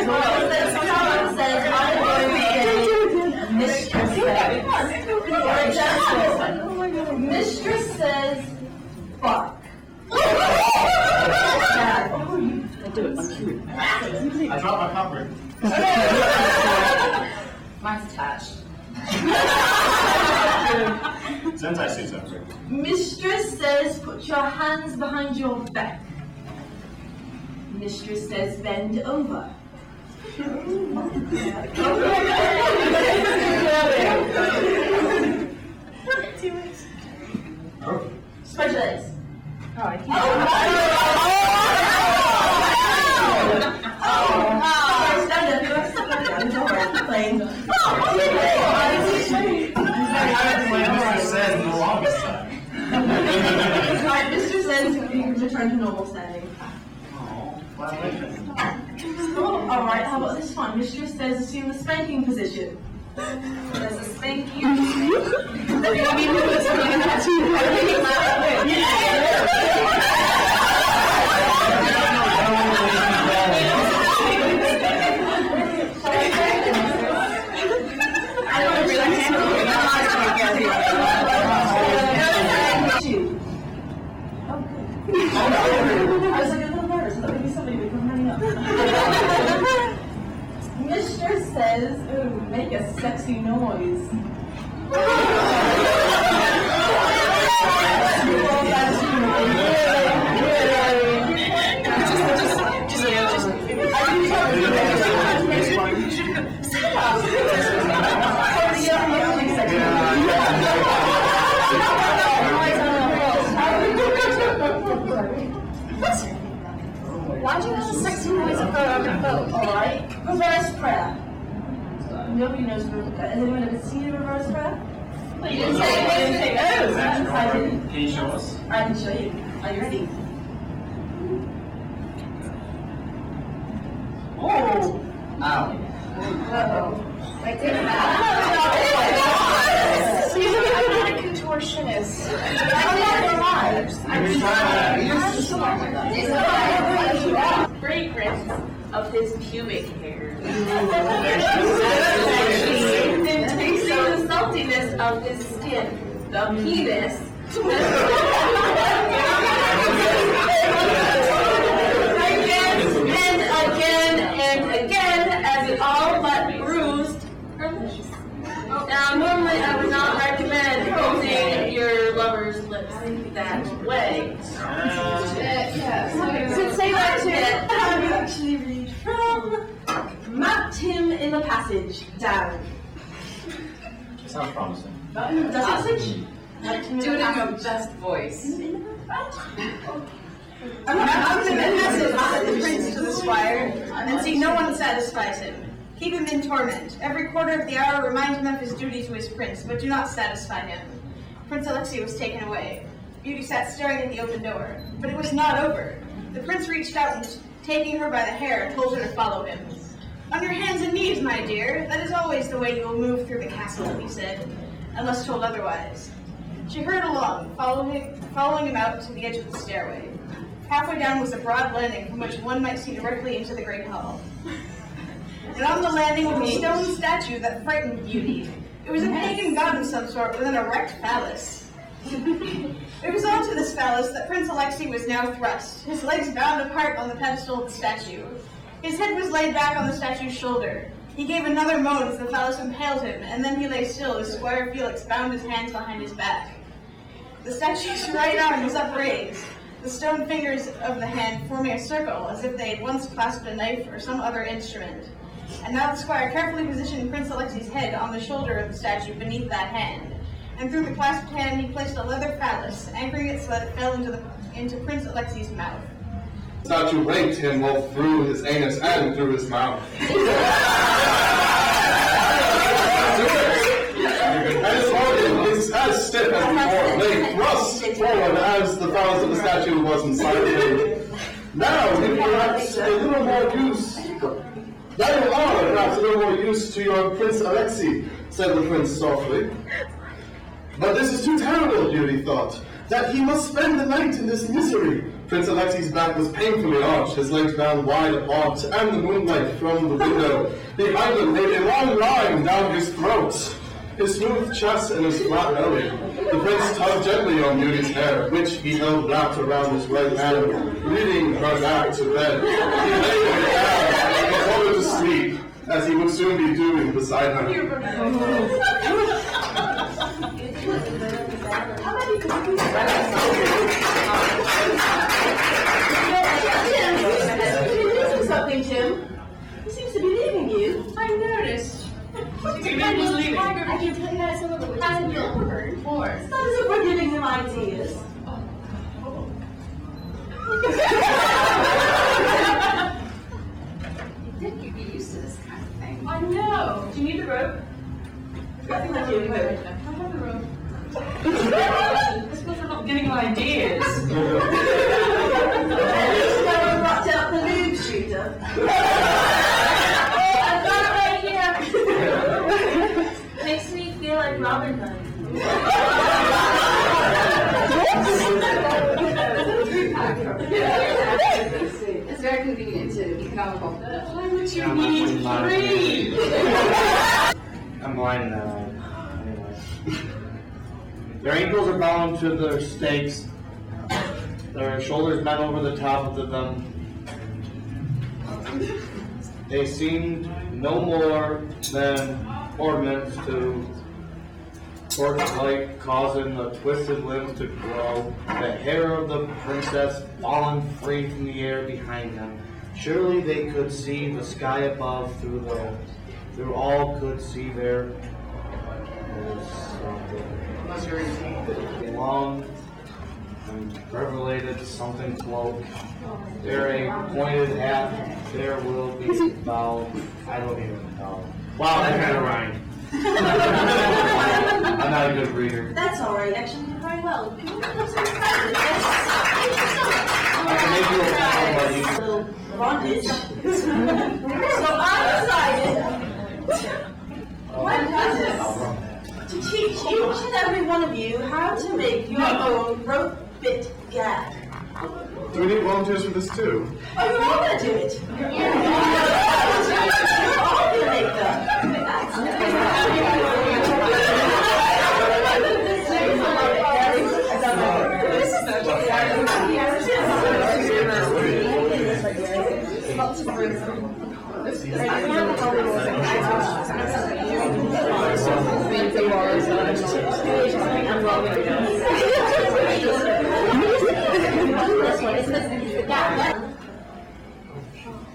someone says, I'm going to get mistress says. Mistress says, fuck. I dropped my copper. Mine's attached. Since I say something. Mistress says, put your hands behind your back. Mistress says, bend over. Specialists. Oh, I can't. Mr. says you can return to normal standing. Alright, how about this one? Mistress says assume the spanking position. There's a spanking. Mistress says, ooh, make a sexy noise. Why'd you have a sexy noise of the boat? Alright. Reverse prayer. Nobody knows reverse prayer. Has anyone ever seen a reverse prayer? You didn't say it. I didn't. Can you show us? I can show you. Are you ready? Oh! Ow. Uh-oh. Wait, take it back. He's a contortionist. I'm not gonna lie. Fragrance of his pubic hair. Tasting the saltiness of his skin. The penis. Again, as it all but bruised her lips. Now, normally I would not recommend using your lover's lips that way. So say that to how you actually read from mapped him in the passage down. Sounds promising. Passage? Do it in your best voice. I'm the prince to the squire, and see no one satisfies him. Keep him in torment. Every quarter of the hour remind him of his duty to his prince, but do not satisfy him. Prince Alexei was taken away. Beauty sat staring at the open door, but it was not over. The prince reached out and, taking her by the hair, told her to follow him. On your hands and knees, my dear. That is always the way you will move through the castle, he said, unless told otherwise. She hurried along, following him out to the edge of the stairway. Halfway down was a broad landing from which one might see directly into the great hall. And on the landing was a stone statue that frightened Beauty. It was a pagan god of some sort with an erect phallus. It was onto this phallus that Prince Alexei was now thrust, his legs bound apart on the pedestal of the statue. His head was laid back on the statue's shoulder. He gave another moan as the phallus impaled him, and then he lay still as Squire Felix bound his hands behind his back. The statue's right arm was upraised, the stone fingers of the hand forming a circle as if they had once clasped a knife or some other instrument. And now the squire carefully positioned Prince Alexei's head on the shoulder of the statue beneath that hand. And through the clasped hand he placed a leather phallus, anchoring it so that it fell into Prince Alexei's mouth. The statue raped him both through his anus and through his mouth. And his organ is as stiff as before, lay thrust forward as the phallus of the statue was inside of him. Now, if perhaps a little more use, that you are perhaps a little more use to your Prince Alexei, said the prince softly. But this is too terrible, Beauty thought, that he must spend the night in this misery. Prince Alexi's back was painfully arched, his legs bound wide apart, and the moonlight from the window behind him made a long line down his throat. His smooth chest and his flat belly. The prince tugged gently on Beauty's hair, which he held wrapped around his right hand, leading her back to bed. He laid her down and told her to sleep, as he would soon be doing beside her. Something, Jim. He seems to be leaving you. I noticed. I can tell you that some of the hasn't been overheard. It's not as if we're giving him ideas. You think you'd be used to this kind of thing. I know. Do you need the rope? Nothing like you. I have the rope. This was for not giving him ideas. At least no one brought out the lube shooter. I've got it right here. Makes me feel like Robin Hood. It's very convenient to be comical. Why would you need three? I'm blind now. Anyway. Their ankles are bound to their stakes. Their shoulders bent over the top of them. They seemed no more than ornaments to like causing the twisted limbs to grow, the hair of the princess falling free from the air behind them. Surely they could see the sky above through all could see their long and revelated something cloak. There a pointed hat, there will be bow. I don't even know. Wow, that kind of rhymed. I'm not a good reader. That's all right. Actually, you did very well. Can you look so excited? I can make you a power, but you Little bondage. So I decided to teach each and every one of you how to make your own rope bit gag. Do we need volunteers for this too? Oh, you're all gonna do it. You're all gonna make them.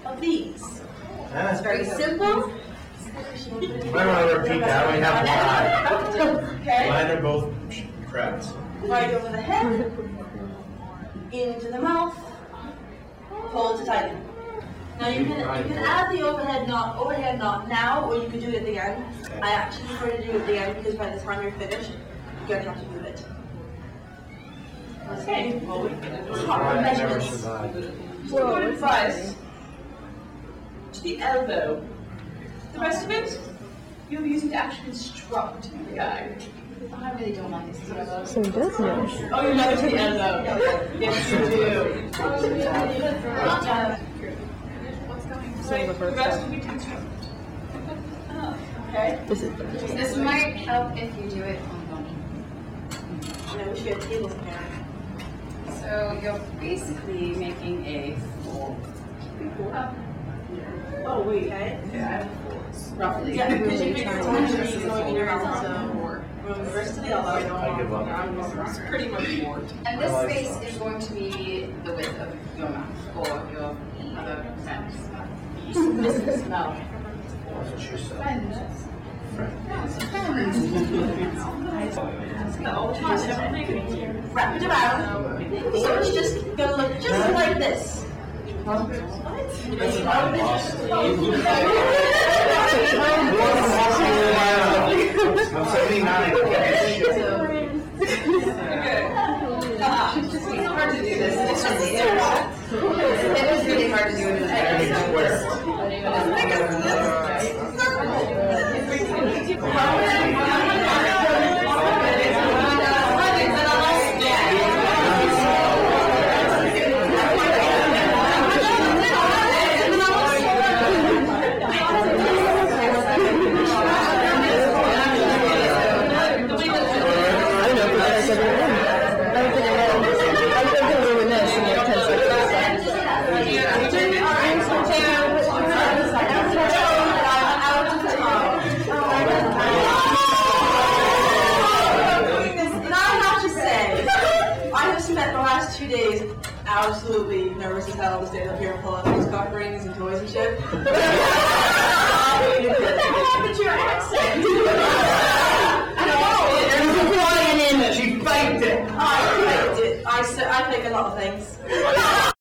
Of these. That's Very simple. Why don't I repeat that? We have one. Okay. Mine are both crabs. Right over the head, into the mouth, hold it tight. Now you can add the overhead knot now, or you could do it at the end. I actually prefer to do it at the end because by the time you're finished, you're gonna have to move it. Okay. Proper measurements. Good advice. To the elbow. The rest of it, you'll be using to actually instruct the guy. I really don't like this elbow. So he does know. Oh, you're never to the elbow. Yes, you do. So the first rest step. will be to instruct. Okay. This might help if you do it on Bonnie. And I wish we had tables in there. So you're basically making a full, Oh wait. Okay. roughly. Yeah, because you figure it's going going in your mouth, so reverse to the elbow. I give up. It's pretty much more. And this space is going to be the width of your mouth or your other friend's mouth. Mrs. Mouth. That's what she said. Wrap it around. So it's just gonna look just like this. I'm 79. It's hard to do this. It's just it is really hard to do it in last 2 days, absolutely nervous as hell to stand up here and pull out these cock rings and toys and shit.